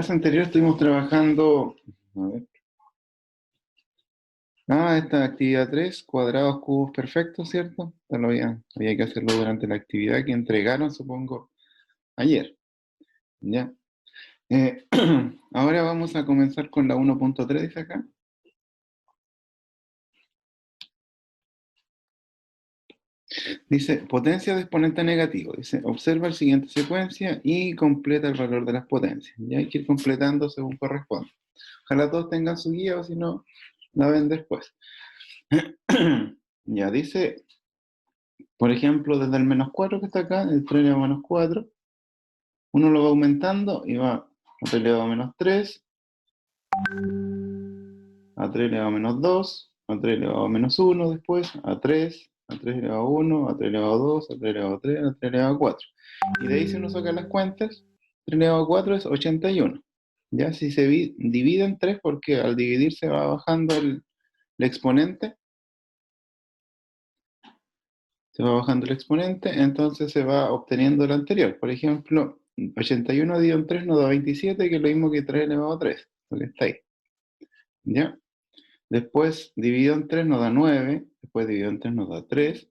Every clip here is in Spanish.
clase anterior estuvimos trabajando, a ver, esta actividad 3, cuadrados, cubos perfectos, ¿cierto? Esto había que hacerlo durante la actividad que entregaron, supongo, ayer. ¿Ya? Ahora vamos a comenzar con la 1.3, dice acá. Dice, potencia de exponente negativo. Dice, observa la siguiente secuencia y completa el valor de las potencias. Ya hay que ir completando según corresponde. Ojalá todos tengan su guía o si no, la ven después. Ya dice, por ejemplo, desde el menos 4 que está acá, el 3 elevado a menos 4, uno lo va aumentando y va a 3 elevado a menos 3, a 3 elevado a menos 2, a 3 elevado a menos 1 después, a 3 elevado a 1, a 3 elevado a 2, a 3 elevado a 3, a 3 elevado a 4. Y de ahí si uno saca las cuentas, 3 elevado a 4 es 81. Ya si se divide en 3, porque al dividir se va bajando el exponente, entonces se va obteniendo el anterior. Por ejemplo, 81 dividido en 3 nos da 27, que es lo mismo que 3 elevado a 3, porque está ahí. ¿Ya? Después dividido en 3 nos da 9, después dividido en 3 nos da 3,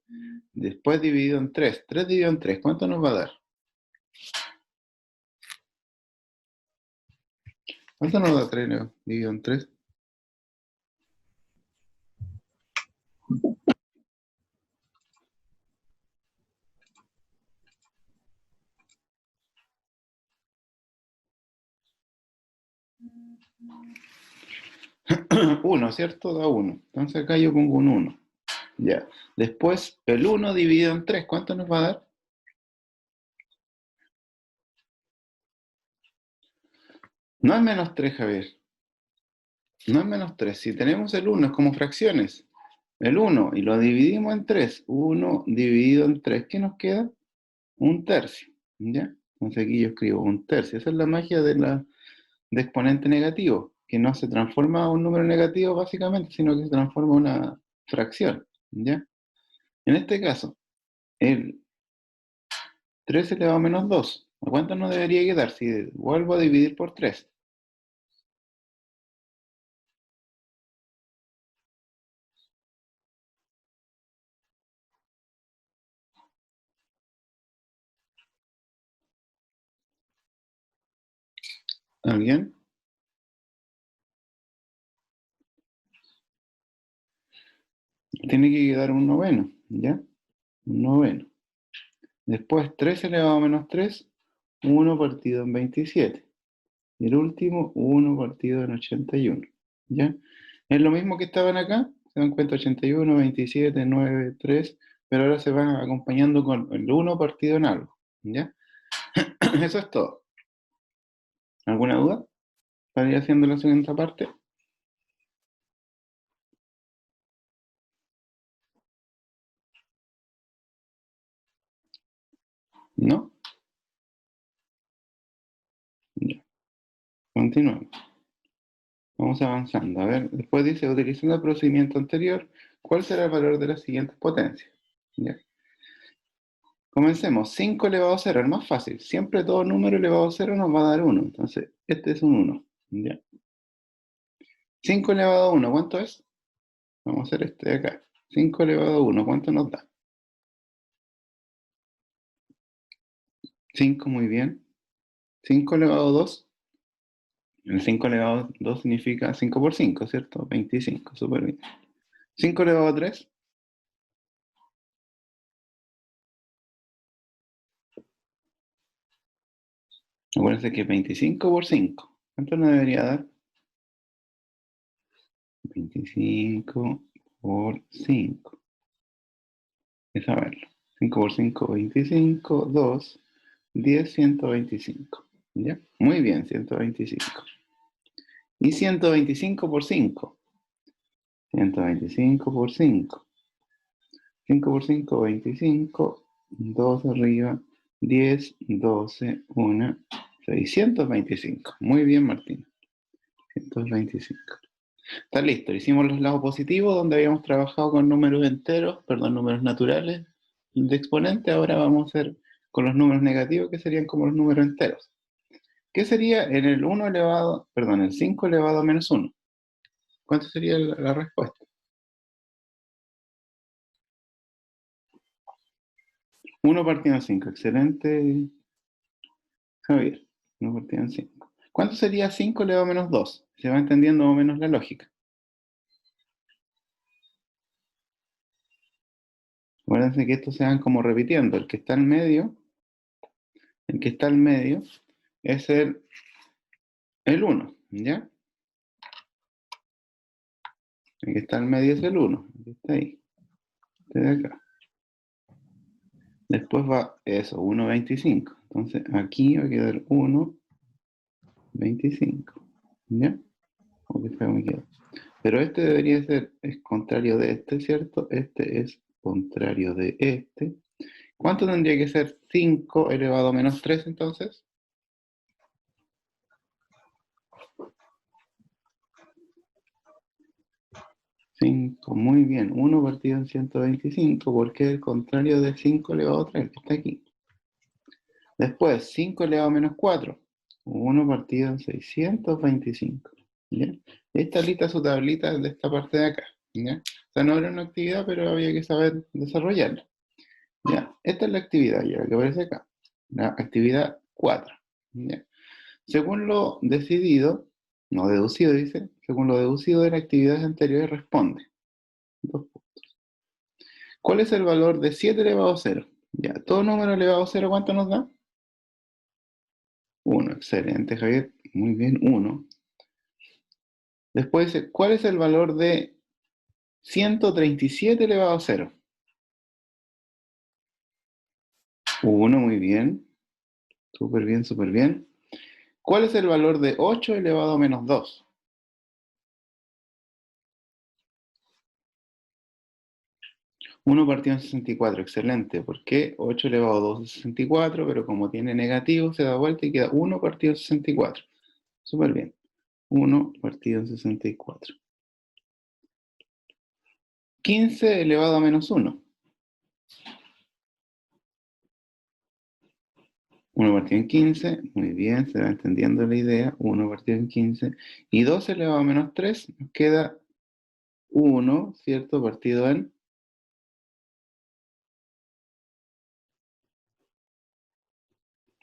después dividido en 3, 3 dividido en 3, ¿cuánto nos va a dar? ¿Cuánto nos da 3 dividido en 3? Uno, ¿cierto? Da 1. Entonces acá yo pongo un 1. Ya. Después, el 1 dividido en 3, ¿cuánto nos va a dar? No es menos 3, Javier. No es menos 3. Si tenemos el 1, es como fracciones. El 1 y lo dividimos en 3. 1 dividido en 3, ¿qué nos queda? Un tercio. ¿Ya? Entonces aquí yo escribo un tercio. Esa es la magia de exponente negativo, que no se transforma a un número negativo básicamente, sino que se transforma a una fracción. ¿Ya? En este caso, el 3 elevado a menos 2. ¿A cuánto nos debería quedar si vuelvo a dividir por 3? ¿Alguien? Tiene que quedar un noveno, ¿ya? Un noveno. Después 3 elevado a menos 3, 1 partido en 27. Y el último, 1 partido en 81. ¿Ya? Es lo mismo que estaban acá. Se dan cuenta 81, 27, 9, 3. Pero ahora se van acompañando con el 1 partido en algo. ¿Ya? Eso es todo. ¿Alguna duda? ¿Para ir haciendo la siguiente parte? ¿No? Ya. Continuamos. Vamos avanzando. A ver, después dice, utilizando el procedimiento anterior, ¿cuál será el valor de las siguientes potencias? ¿Ya? Comencemos. 5 elevado a 0, el más fácil. Siempre todo número elevado a 0 nos va a dar 1. Entonces, este es un 1. ¿Ya? 5 elevado a 1, ¿cuánto es? Vamos a hacer este de acá. 5 elevado a 1, ¿cuánto nos da? 5, muy bien. 5 elevado a 2. El 5 elevado a 2 significa 5 por 5, ¿cierto? 25, súper bien. 5 elevado a 3. Acuérdense que 25 por 5. ¿Cuánto nos debería dar? 25 por 5. Es a verlo. 5 por 5, 25. 2, 10, 125. ¿Ya? Muy bien, 125. Y 125 por 5. 125 por 5. 5 por 5, 25. 2 arriba. 10, 12, 1, 625. Muy bien, Martín. 125. Está listo. Hicimos los lados positivos donde habíamos trabajado con números enteros, perdón, números naturales de exponente. Ahora vamos a hacer con los números negativos que serían como los números enteros. ¿Qué sería en el 1 elevado, perdón, el 5 elevado a menos 1? ¿Cuánto sería la respuesta? 1 partido en 5. Excelente, Javier. 1 partido en 5. ¿Cuánto sería 5 elevado a menos 2? Se va entendiendo más o menos la lógica. Acuérdense que estos se van como repitiendo. El que está en medio es el 1, ¿ya? El que está en medio es el 1. El que está ahí. Este de acá. Después va eso, 1,25. Entonces aquí va a quedar 1,25. ¿Ya? Como que feo me queda. Pero este debería ser, es contrario de este, ¿cierto? Este es contrario de este. ¿Cuánto tendría que ser 5 elevado a menos 3 entonces? 5, muy bien. 1 partido en 125, porque es el contrario de 5 elevado a 3, está aquí. Después, 5 elevado a menos 4. 1 partido en 625. ¿Ya? Esta lista, su tablita es de esta parte de acá. ¿Ya? O sea, no era una actividad, pero había que saber desarrollarla. ¿Ya? Esta es la actividad, ya que aparece acá. La actividad 4. ¿Ya? Según lo decidido, no deducido, dice, según lo deducido de las actividades anteriores, responde. 2 puntos. ¿Cuál es el valor de 7 elevado a 0? Ya, todo número elevado a 0, ¿cuánto nos da? 1, excelente, Javier. Muy bien, 1. Después dice, ¿cuál es el valor de 137 elevado a 0? 1, muy bien. Súper bien, súper bien. ¿Cuál es el valor de 8 elevado a menos 2? 1 partido en 64, excelente. ¿Por qué? 8 elevado a 2 es 64, pero como tiene negativo, se da vuelta y queda 1 partido en 64. Súper bien. 1 partido en 64. 15 elevado a menos 1. 1 partido en 15, muy bien, se va entendiendo la idea. 1 partido en 15. Y 2 elevado a menos 3, nos queda 1, ¿cierto? Partido en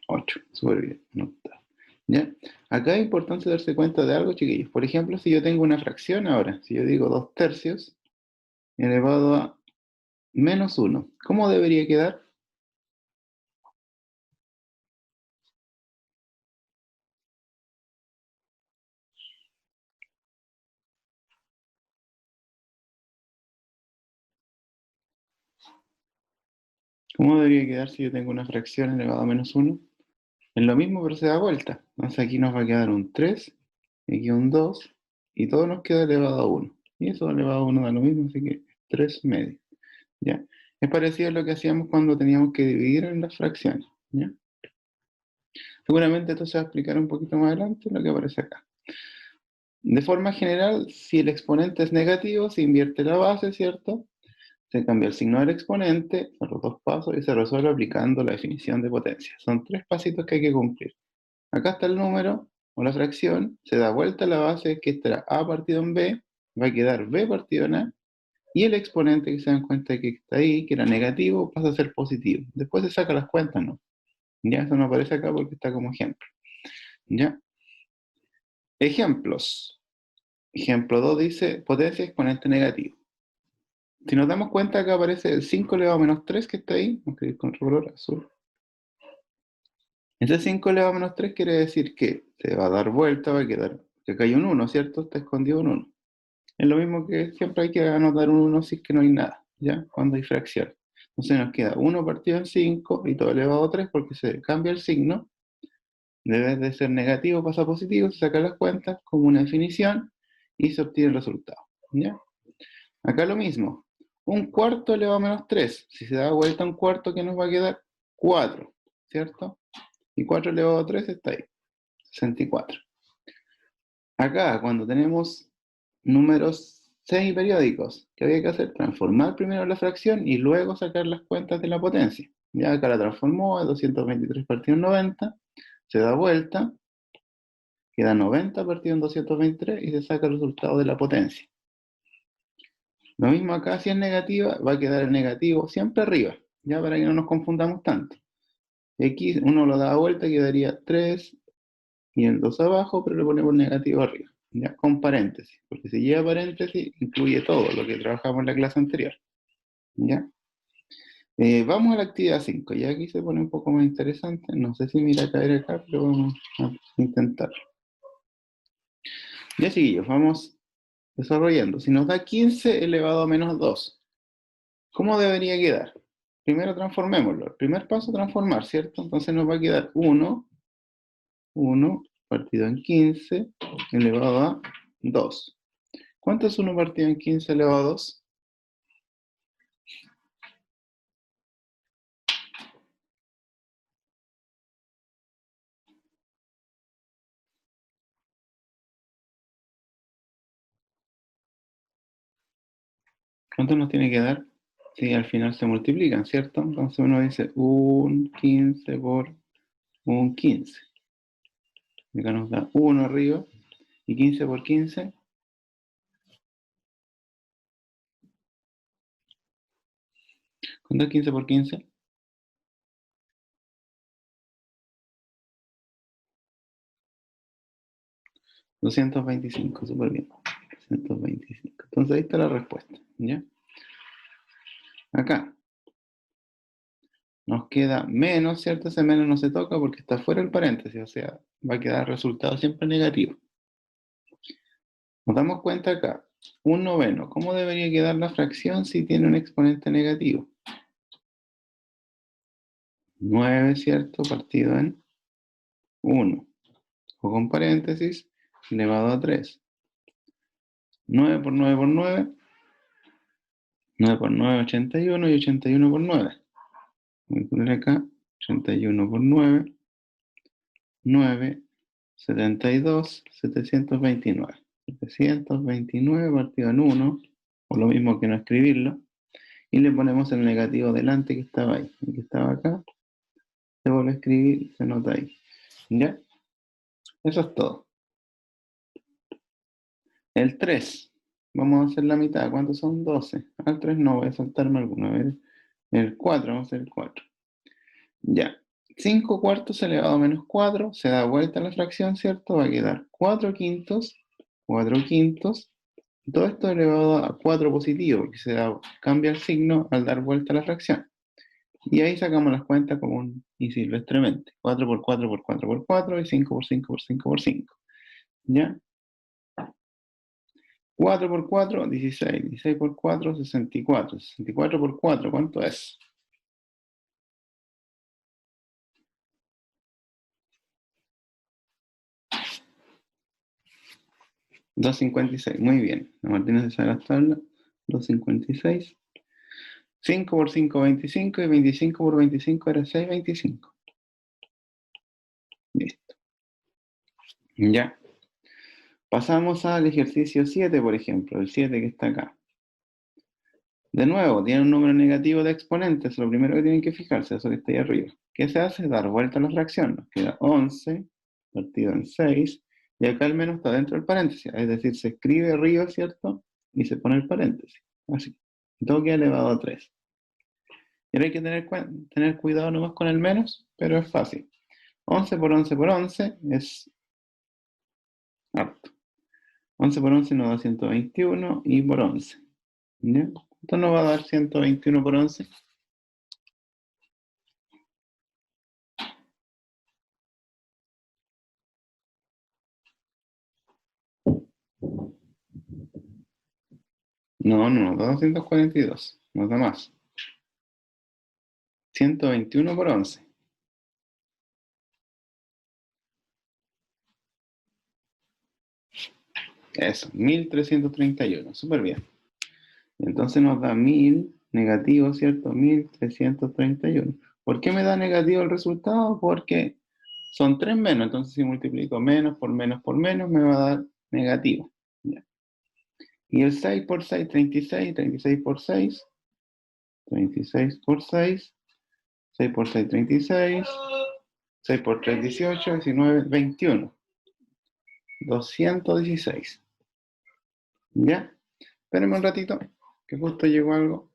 8. Súper bien, no está. ¿Ya? Acá es importante darse cuenta de algo, chiquillos. Por ejemplo, si yo tengo una fracción ahora, si yo digo 2 tercios elevado a menos 1, ¿cómo debería quedar? ¿Cómo debería quedar si yo tengo una fracción elevada a menos 1? Es lo mismo, pero se da vuelta. Entonces aquí nos va a quedar un 3, aquí un 2, y todo nos queda elevado a 1. Y eso elevado a 1 da lo mismo, así que 3 medios. ¿Ya? Es parecido a lo que hacíamos cuando teníamos que dividir en las fracciones. ¿Ya? Seguramente esto se va a explicar un poquito más adelante, lo que aparece acá. De forma general, si el exponente es negativo, se invierte la base, ¿cierto? Se cambia el signo del exponente, son los dos pasos, y se resuelve aplicando la definición de potencia. Son 3 pasitos que hay que cumplir. Acá está el número o la fracción, se da vuelta a la base que estará a partido en b, va a quedar b partido en a, y el exponente que se dan cuenta que está ahí, que era negativo, pasa a ser positivo. Después se saca las cuentas, ¿no? Ya, eso no aparece acá porque está como ejemplo. ¿Ya? Ejemplos. Ejemplo 2 dice potencia exponente negativo. Si nos damos cuenta, acá aparece el 5 elevado a menos 3 que está ahí, vamos a escribir con color azul. Ese 5 elevado a menos 3 quiere decir que se va a dar vuelta, va a quedar, que acá hay un 1, ¿cierto? Está escondido un 1. Es lo mismo que siempre hay que anotar un 1 si es que no hay nada, ¿ya? Cuando hay fracción. Entonces nos queda 1 partido en 5 y todo elevado a 3 porque se cambia el signo. Debe de ser negativo, pasa a positivo, se sacan las cuentas como una definición y se obtiene el resultado, ¿ya? Acá lo mismo. Un cuarto elevado a menos 3. Si se da vuelta un cuarto, ¿qué nos va a quedar? 4, ¿cierto? Y 4 elevado a 3 está ahí, 64. Acá, cuando tenemos números semiperiódicos, ¿qué había que hacer? Transformar primero la fracción y luego sacar las cuentas de la potencia. Ya acá la transformó a 223 partido en 90, se da vuelta, Queda 90 partido en 223 y se saca el resultado de la potencia. Lo mismo acá, si es negativa, va a quedar el negativo siempre arriba, ya para que no nos confundamos tanto. X uno lo da vuelta, quedaría 3 y el 2 abajo, pero le ponemos negativo arriba, ya con paréntesis, porque si lleva paréntesis, incluye todo lo que trabajamos en la clase anterior. ¿Ya? Vamos a la actividad 5, ya aquí se pone un poco más interesante, no sé si me irá a caer acá, pero vamos a intentar. Ya chiquillos, vamos desarrollando. Si nos da 15 elevado a menos 2, ¿cómo debería quedar? Primero transformémoslo. El primer paso, transformar, ¿cierto? Entonces nos va a quedar 1 partido en 15 elevado a 2. ¿Cuánto es 1 partido en 15 elevado a 2? ¿Cuánto nos tiene que dar? Si al final se multiplican, ¿cierto? Entonces uno dice un 15 por un 15. Acá nos da 1 arriba. Y 15 por 15. ¿Cuánto es 15 por 15? 225, súper bien. 225. Entonces ahí está la respuesta, ¿ya? Acá nos queda menos, ¿cierto? Ese menos no se toca porque está fuera del paréntesis, o sea, va a quedar resultado siempre negativo. Nos damos cuenta acá, un noveno. ¿Cómo debería quedar la fracción si tiene un exponente negativo? 9, ¿cierto? Partido en 1. O con paréntesis, elevado a 3. 9 por 9 por 9. 9 por 9, 81. Y 81 por 9. Voy a poner acá, 81 por 9. 9, 72, 729. 729 partido en 1, o lo mismo que no escribirlo, y le ponemos el negativo delante que estaba ahí. El que estaba acá, se vuelve a escribir, se nota ahí. ¿Ya? Eso es todo. El 3, vamos a hacer la mitad. ¿Cuántos son? 12. Al 3 no, voy a saltarme alguno. A ver, el 4, vamos a hacer el 4. Ya. 5 cuartos elevado a menos 4, se da vuelta la fracción, ¿cierto? Va a quedar 4 quintos, 4 quintos. Todo esto elevado a 4 positivo, porque cambia el signo al dar vuelta a la fracción. Y ahí sacamos las cuentas común y silvestremente. 4 por 4 por 4 por 4 y 5 por 5 por 5 por 5. ¿Ya? 4 por 4, 16. 16 por 4, 64. 64 por 4, ¿cuánto es? 256. Muy bien. La Martínez de la tabla. 256. 5 por 5, 25. Y 25 por 25 era 625. Listo. Ya. Pasamos al ejercicio 7, por ejemplo. El 7 que está acá. De nuevo, tiene un número negativo de exponentes, lo primero que tienen que fijarse, eso que está ahí arriba. ¿Qué se hace? Dar vuelta a la fracción. Nos queda 11 partido en 6, y acá al menos está dentro del paréntesis, es decir, se escribe arriba, ¿cierto? Y se pone el paréntesis, así. Y todo queda elevado a 3. Y ahora hay que tener cuidado nomás con el menos, pero es fácil. 11 por 11 por 11 es harto. 11 por 11 nos da 121 y por 11. ¿Ya? ¿Cuánto nos va a dar 121 por 11? No, no, 242, nos da más. 121 por 11. Eso, 1331, súper bien. Entonces nos da 1000 negativo, ¿cierto? 1331. ¿Por qué me da negativo el resultado? Porque son 3 menos, entonces si multiplico menos por menos por menos, me va a dar negativo. ¿Ya? Y el 6 por 6, 36, 36 por 6, 36 por 6, 6 por 6, 36, 6 por 3, 18, 19, 21. 216. ¿Ya? Espérenme un ratito, que justo llegó algo.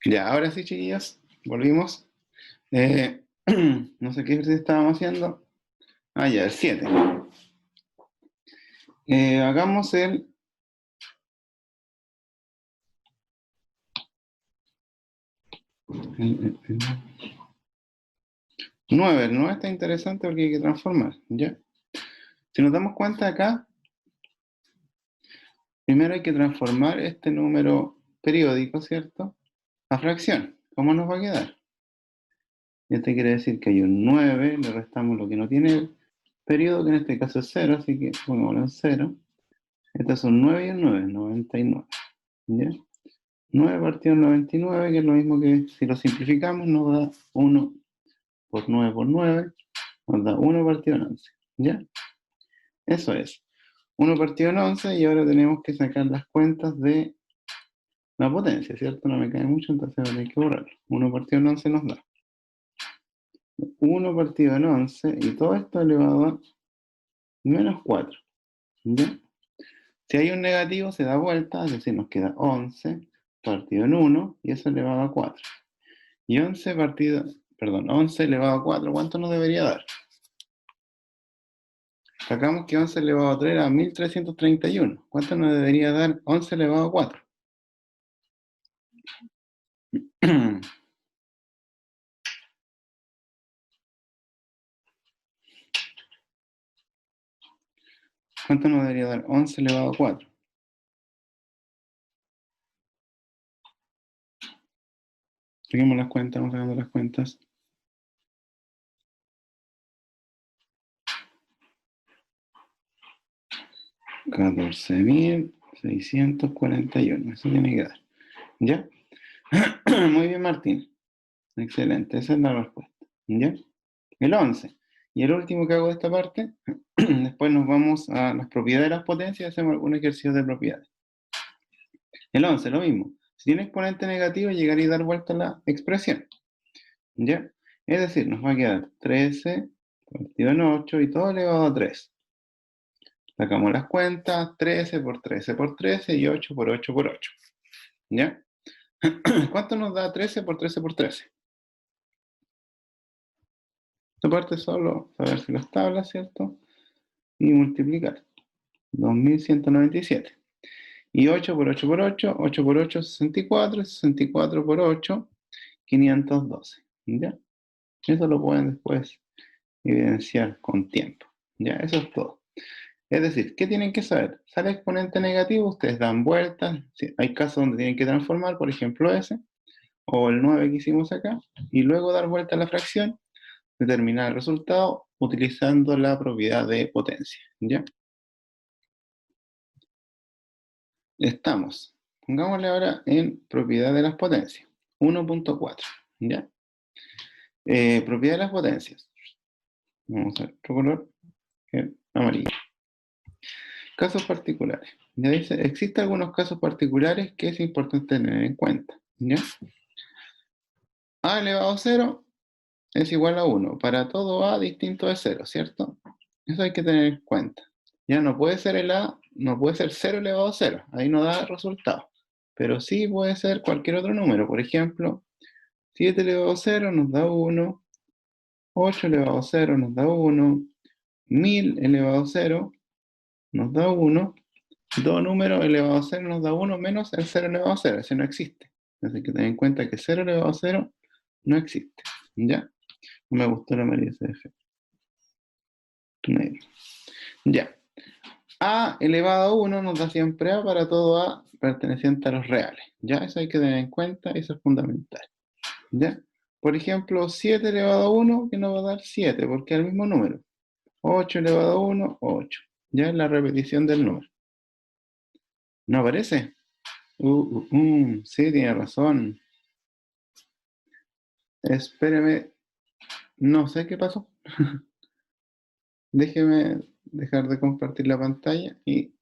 Ya, ahora sí, chiquillos, volvimos. No sé qué ejercicio estábamos haciendo. Ah, ya, el 7. Hagamos el 9. El 9 está interesante porque hay que transformar, ¿ya? Si nos damos cuenta acá, primero hay que transformar este número periódico, ¿cierto? A fracción. ¿Cómo nos va a quedar? Este quiere decir que hay un 9, le restamos lo que no tiene periodo, que en este caso es 0, así que pongámoslo en 0. Estos son 9 y un 9, 99. ¿Ya? 9 partido en 99, que es lo mismo que si lo simplificamos, nos da 1 por 9 por 9, nos da 1 partido en 11. ¿Ya? Eso es. 1 partido en 11 y ahora tenemos que sacar las cuentas de la potencia, ¿cierto? No me cae mucho, entonces voy a tener que borrarlo. 1 partido en 11 nos da 1 partido en 11 y todo esto elevado a menos 4. ¿Ya? Si hay un negativo se da vuelta, es decir, nos queda 11 partido en 1 y eso elevado a 4. Y 11 elevado a 4, ¿cuánto nos debería dar? Sacamos que 11 elevado a 3 era 1331. ¿Cuánto nos debería dar 11 elevado a 4? ¿Cuánto nos debería dar 11 elevado a 4? Saquemos las cuentas, vamos sacando las cuentas. 14.641. Eso tiene que dar. ¿Ya? Muy bien, Martín. Excelente, esa es la respuesta. ¿Ya? El 11. Y el último que hago de esta parte, después nos vamos a las propiedades de las potencias y hacemos algún ejercicio de propiedades. El 11, lo mismo. Si tiene exponente negativo, llegaría a dar vuelta a la expresión. ¿Ya? Es decir, nos va a quedar 13 partido en 8 y todo elevado a 3. Sacamos las cuentas, 13 por 13 por 13 y 8 por 8 por 8. ¿Ya? ¿Cuánto nos da 13 por 13 por 13? Esta parte solo saberse las tablas, ¿cierto? Y multiplicar. 2197. Y 8 por 8 por 8, 8 por 8, 64, 64 por 8, 512. ¿Ya? Eso lo pueden después evidenciar con tiempo. ¿Ya? Eso es todo. Es decir, ¿qué tienen que saber? Sale exponente negativo, ustedes dan vueltas. ¿Sí? Hay casos donde tienen que transformar, por ejemplo ese, o el 9 que hicimos acá, y luego dar vuelta a la fracción, determinar el resultado utilizando la propiedad de potencia. ¿Ya? Estamos, pongámosle ahora en propiedad de las potencias, 1.4, ¿ya? Propiedad de las potencias. Vamos a ver otro color, amarillo. Casos particulares. Ya dice, existen algunos casos particulares que es importante tener en cuenta, ¿ya? A elevado a 0 es igual a 1. Para todo A distinto de 0, ¿cierto? Eso hay que tener en cuenta. Ya no puede ser el A, no puede ser 0 elevado a 0. Ahí no da resultado. Pero sí puede ser cualquier otro número. Por ejemplo, 7 elevado a 0 nos da 1. 8 elevado a 0 nos da 1. 1000 elevado a 0 nos da 1. Dos números elevados a 0 nos da 1 menos el 0 elevado a 0. Ese no existe. Entonces hay que tener en cuenta que 0 elevado a 0 no existe. ¿Ya? No me gustó la María CF. Ya. A elevado a 1 nos da siempre A para todo A perteneciente a los reales. ¿Ya? Eso hay que tener en cuenta, eso es fundamental. ¿Ya? Por ejemplo, 7 elevado a 1, que nos va a dar 7, porque es el mismo número. 8 elevado a 1, 8. Ya es la repetición del número. ¿No aparece? Sí, tiene razón. Espéreme, no sé qué pasó. Déjeme dejar de compartir la pantalla y...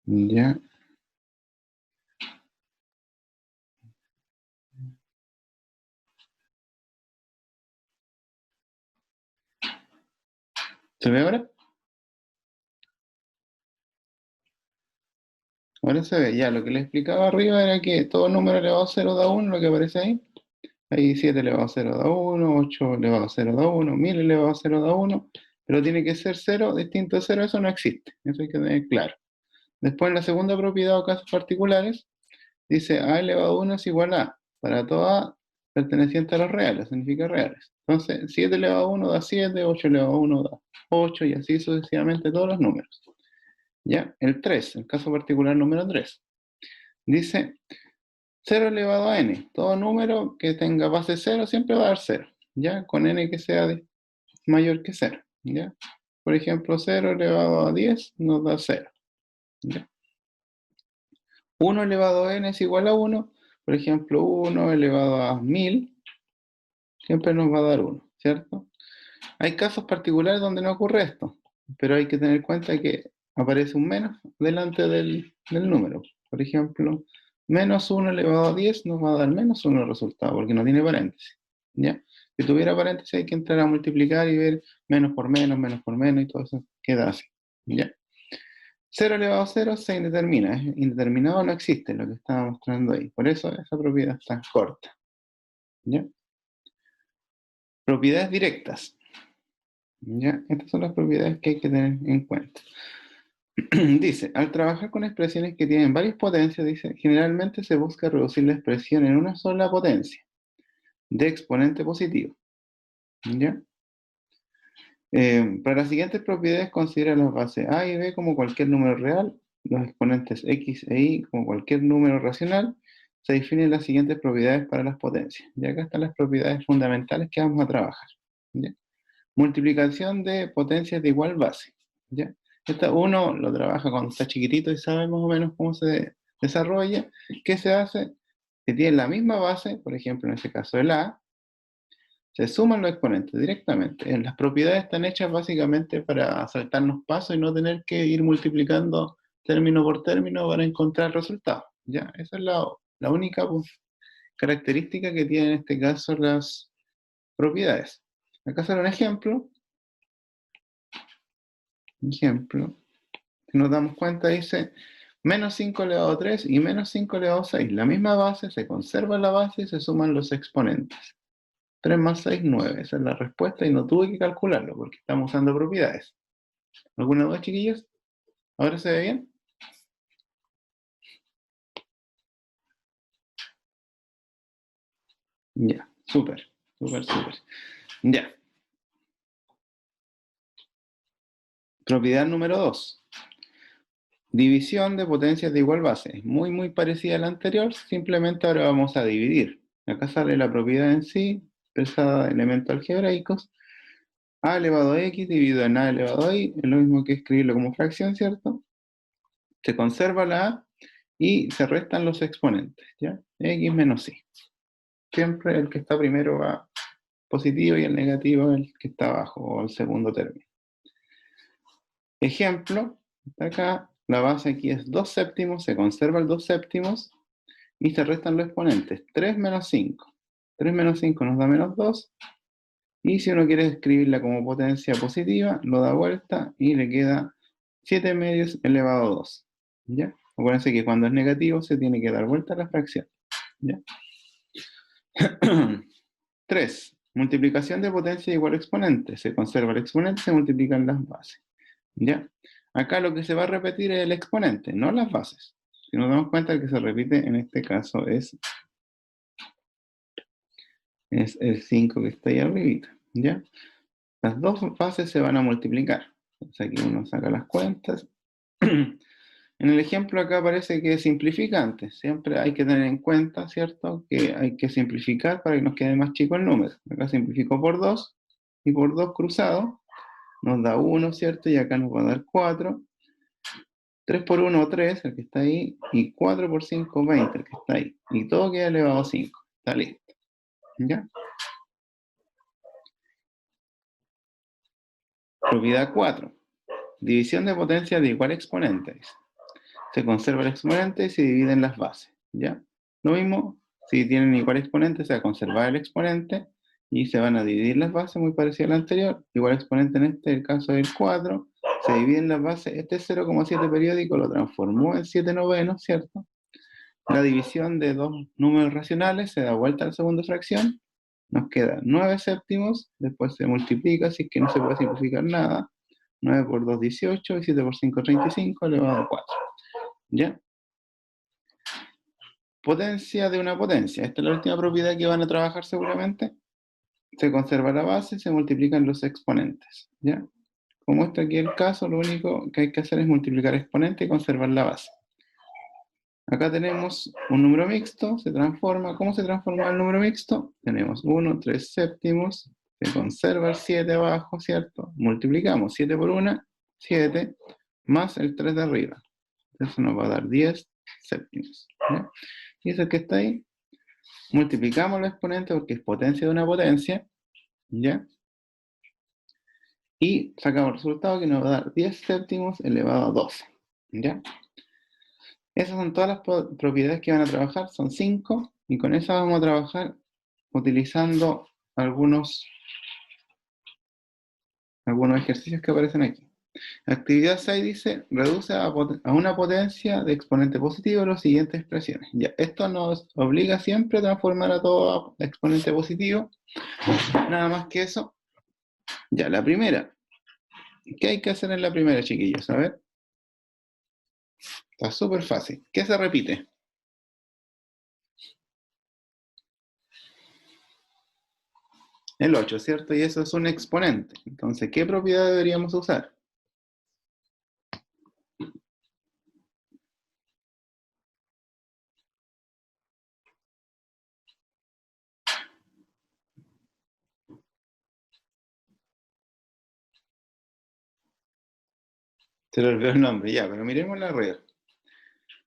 Ya. ¿Se ve ahora? Ahora se ve. Ya, lo que le explicaba arriba era que todo número elevado a 0 da 1, lo que aparece ahí. Ahí 7 elevado a 0 da 1, 8 elevado a 0 da 1, 1000 elevado a 0 da 1, pero tiene que ser 0 distinto de 0, eso no existe. Eso hay que tener claro. Después, en la segunda propiedad o casos particulares, dice A elevado a 1 es igual a, para toda A perteneciente a los reales, significa reales. Entonces, 7 elevado a 1 da 7, 8 elevado a 1 da 8, y así sucesivamente todos los números. ¿Ya? El 3, el caso particular número 3. Dice 0 elevado a n. Todo número que tenga base 0 siempre va a dar 0. ¿Ya? Con n que sea mayor que 0. ¿Ya? Por ejemplo, 0 elevado a 10 nos da 0. ¿Ya? 1 elevado a n es igual a 1. Por ejemplo, 1 elevado a 1000 siempre nos va a dar 1, ¿cierto? Hay casos particulares donde no ocurre esto, pero hay que tener en cuenta que aparece un menos delante del número. Por ejemplo, menos 1 elevado a 10 nos va a dar menos 1 el resultado, porque no tiene paréntesis. ¿Ya? Si tuviera paréntesis hay que entrar a multiplicar y ver menos por menos, y todo eso queda así. ¿Ya? 0 elevado a 0 se indetermina, es indeterminado, no existe lo que estaba mostrando ahí. Por eso esa propiedad es tan corta. ¿Ya? Propiedades directas. ¿Ya? Estas son las propiedades que hay que tener en cuenta. Dice, al trabajar con expresiones que tienen varias potencias, dice, generalmente se busca reducir la expresión en una sola potencia de exponente positivo. ¿Ya? Para las siguientes propiedades considera las bases A y B como cualquier número real, los exponentes X e Y como cualquier número racional. Se definen las siguientes propiedades para las potencias. Y acá están las propiedades fundamentales que vamos a trabajar. ¿Ya? Multiplicación de potencias de igual base. ¿Ya? Uno lo trabaja cuando está chiquitito y sabe más o menos cómo se desarrolla. ¿Qué se hace? Que tiene la misma base, por ejemplo, en este caso el A, se suman los exponentes directamente. Las propiedades están hechas básicamente para saltarnos pasos y no tener que ir multiplicando término por término para encontrar el resultado. ¿Ya? Esa es la única característica que tienen en este caso las propiedades. Acá será un ejemplo. Si nos damos cuenta, dice menos 5 elevado a 3 y menos 5 elevado a 6. La misma base, se conserva la base y se suman los exponentes. 3 más 6, 9. Esa es la respuesta y no tuve que calcularlo porque estamos usando propiedades. ¿Alguna duda, chiquillos? ¿Ahora se ve bien? Ya, súper, súper, súper. Ya. Propiedad número 2. División de potencias de igual base. Es muy, muy parecida a la anterior, simplemente ahora vamos a dividir. Acá sale la propiedad en sí, expresada de elementos algebraicos. A elevado a x dividido en a elevado a y, es lo mismo que escribirlo como fracción, ¿cierto? Se conserva la a y se restan los exponentes, ¿ya? X menos y. Siempre el que está primero va positivo y el negativo el que está abajo, o el segundo término. Ejemplo, acá la base aquí es 2 séptimos, se conserva el 2 séptimos y se restan los exponentes. 3 menos 5. 3 menos 5 nos da menos 2. Y si uno quiere escribirla como potencia positiva, lo da vuelta y le queda 7 medios elevado a 2. ¿Ya? Acuérdense que cuando es negativo se tiene que dar vuelta a la fracción. ¿Ya? 3. Multiplicación de potencia igual a exponente. Se conserva el exponente, se multiplican las bases. ¿Ya? Acá lo que se va a repetir es el exponente, no las bases. Si nos damos cuenta, el que se repite en este caso es el 5 que está ahí arribita. ¿Ya? Las dos bases se van a multiplicar. Entonces aquí uno saca las cuentas. En el ejemplo acá parece que es simplificante. Siempre hay que tener en cuenta, ¿cierto? Que hay que simplificar para que nos quede más chico el número. Acá simplificó por 2 y por 2 cruzado nos da 1, ¿cierto? Y acá nos va a dar 4. 3 por 1, 3, el que está ahí. Y 4 por 5, 20, el que está ahí. Y todo queda elevado a 5. Está listo. ¿Ya? Propiedad 4. División de potencia de igual exponente. Se conserva el exponente y se dividen las bases, ¿ya? Lo mismo, si tienen igual exponente, se va a conservar el exponente y se van a dividir las bases, muy parecido al anterior. Igual exponente en este, el caso del 4, se dividen las bases, este 0,7 periódico lo transformó en 7 novenos, ¿cierto? La división de dos números racionales se da vuelta a la segunda fracción, nos queda 9 séptimos, después se multiplica, así que no se puede simplificar nada. 9 por 2, 18, y 7 por 5, 35, elevado a 4. ¿Ya? Potencia de una potencia. Esta es la última propiedad que van a trabajar seguramente. Se conserva la base, se multiplican los exponentes. ¿Ya? Como este aquí es el caso, lo único que hay que hacer es multiplicar exponente y conservar la base. Acá tenemos un número mixto, se transforma. ¿Cómo se transforma el número mixto? Tenemos 1, 3 séptimos, se conserva el 7 abajo, ¿cierto? Multiplicamos 7 por 1, 7, más el 3 de arriba. Eso nos va a dar 10 séptimos. ¿Ya? Y eso que está ahí, multiplicamos los exponentes porque es potencia de una potencia, ¿ya? Y sacamos el resultado que nos va a dar 10 séptimos elevado a 12, ¿ya? Esas son todas las propiedades que van a trabajar, son 5, y con esas vamos a trabajar utilizando algunos ejercicios que aparecen aquí. Actividad 6 dice, reduce a una potencia de exponente positivo las siguientes expresiones. Ya, esto nos obliga siempre a transformar a todo a exponente positivo. Nada más que eso. Ya, la primera. ¿Qué hay que hacer en la primera, chiquillos? A ver. Está súper fácil. ¿Qué se repite? El 8, ¿cierto? Y eso es un exponente. Entonces, ¿qué propiedad deberíamos usar? Se le olvidó el nombre, ya, pero miremos la regla.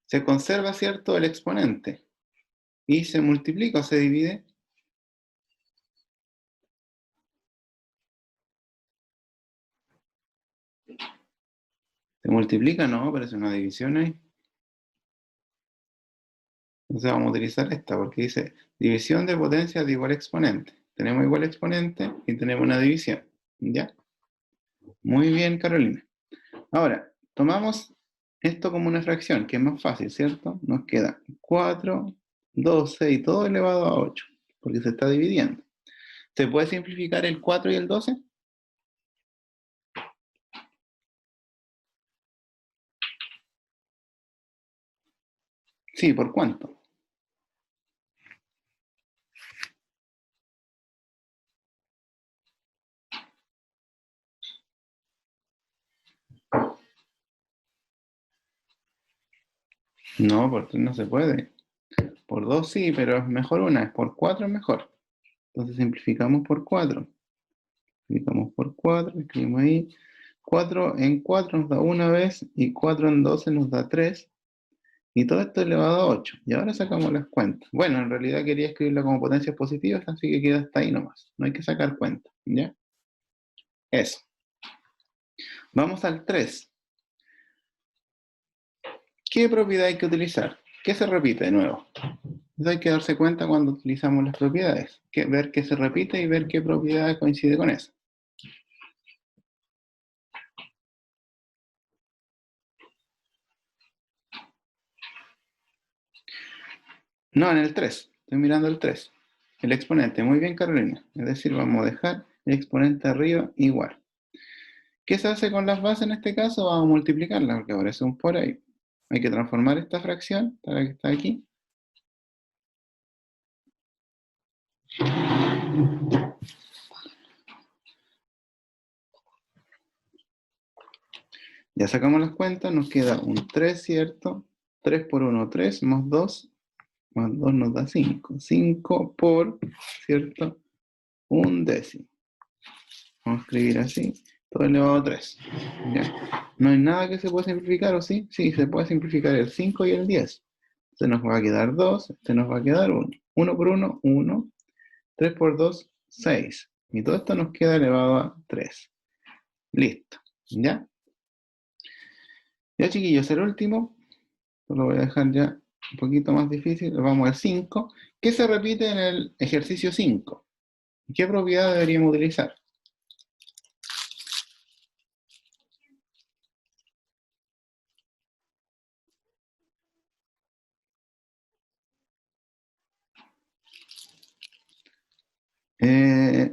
Se conserva, ¿cierto?, el exponente. Y se multiplica o se divide. ¿Se multiplica? No, pero es una división ahí. Entonces vamos a utilizar esta porque dice división de potencia de igual exponente. Tenemos igual exponente y tenemos una división. ¿Ya? Muy bien, Carolina. Ahora, tomamos esto como una fracción, que es más fácil, ¿cierto? Nos queda 4, 12 y todo elevado a 8, porque se está dividiendo. ¿Se puede simplificar el 4 y el 12? Sí, ¿por cuánto? No, por 3 no se puede. Por 2 sí, pero es mejor una. Por 4 es mejor. Entonces simplificamos por 4. Simplificamos por 4, escribimos ahí. 4 en 4 nos da una vez y 4 en 12 nos da 3. Y todo esto elevado a 8. Y ahora sacamos las cuentas. Bueno, en realidad quería escribirla como potencias positivas, así que queda hasta ahí nomás. No hay que sacar cuentas, ¿ya? Eso. Vamos al 3. ¿Qué propiedad hay que utilizar? ¿Qué se repite de nuevo? Entonces hay que darse cuenta cuando utilizamos las propiedades. Ver qué se repite y ver qué propiedad coincide con eso. No, en el 3. Estoy mirando el 3. El exponente. Muy bien, Carolina. Es decir, vamos a dejar el exponente arriba igual. ¿Qué se hace con las bases en este caso? Vamos a multiplicarlas, porque aparece un por ahí. Hay que transformar esta fracción, la que está aquí. Ya sacamos las cuentas, nos queda un 3, ¿cierto? 3 por 1, 3, más 2 nos da 5. 5 por, ¿cierto? Un décimo. Vamos a escribir así, todo elevado a 3. ¿Ya? No hay nada que se pueda simplificar, ¿o sí? Sí, se puede simplificar el 5 y el 10. Se nos va a quedar 2, este nos va a quedar 1. 1 por 1, 1. 3 por 2, 6. Y todo esto nos queda elevado a 3. Listo. ¿Ya? Ya, chiquillos, el último. Lo voy a dejar ya un poquito más difícil. Vamos al 5. ¿Qué se repite en el ejercicio 5? ¿Qué propiedad deberíamos utilizar?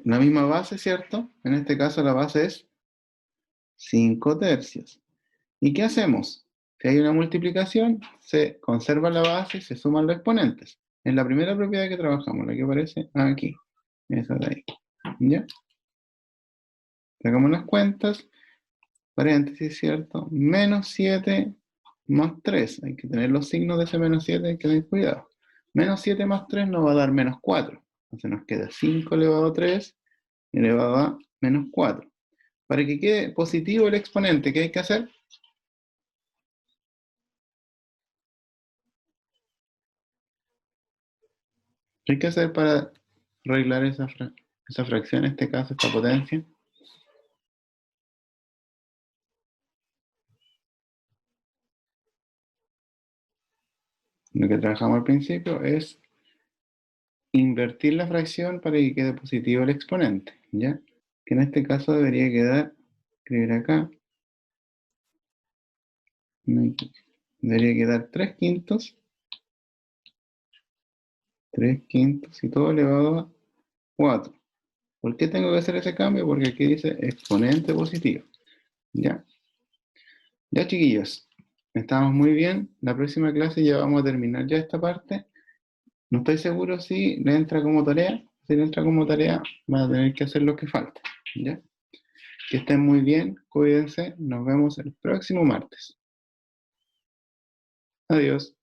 La misma base, ¿cierto? En este caso la base es 5 tercios. ¿Y qué hacemos? Si hay una multiplicación, se conserva la base y se suman los exponentes. Es la primera propiedad que trabajamos, la que aparece aquí. Esa de ahí. ¿Ya? Sacamos las cuentas. Paréntesis, ¿cierto? Menos 7 más 3. Hay que tener los signos de ese menos 7, hay que tener cuidado. Menos 7 más 3 nos va a dar menos 4. Entonces nos queda 5 elevado a 3 elevado a menos 4. Para que quede positivo el exponente, ¿qué hay que hacer? ¿Qué hay que hacer para arreglar esa fracción, en este caso, esta potencia? Lo que trabajamos al principio es invertir la fracción para que quede positivo el exponente, ¿ya? Que en este caso debería quedar, escribir acá, debería quedar 3 quintos, 3 quintos y todo elevado a 4. ¿Por qué tengo que hacer ese cambio? Porque aquí dice exponente positivo. ¿Ya? Ya, chiquillos, estamos muy bien. La próxima clase ya vamos a terminar ya esta parte. No estoy seguro si le entra como tarea. Si le entra como tarea, van a tener que hacer lo que falta. ¿Ya? Que estén muy bien, cuídense. Nos vemos el próximo martes. Adiós.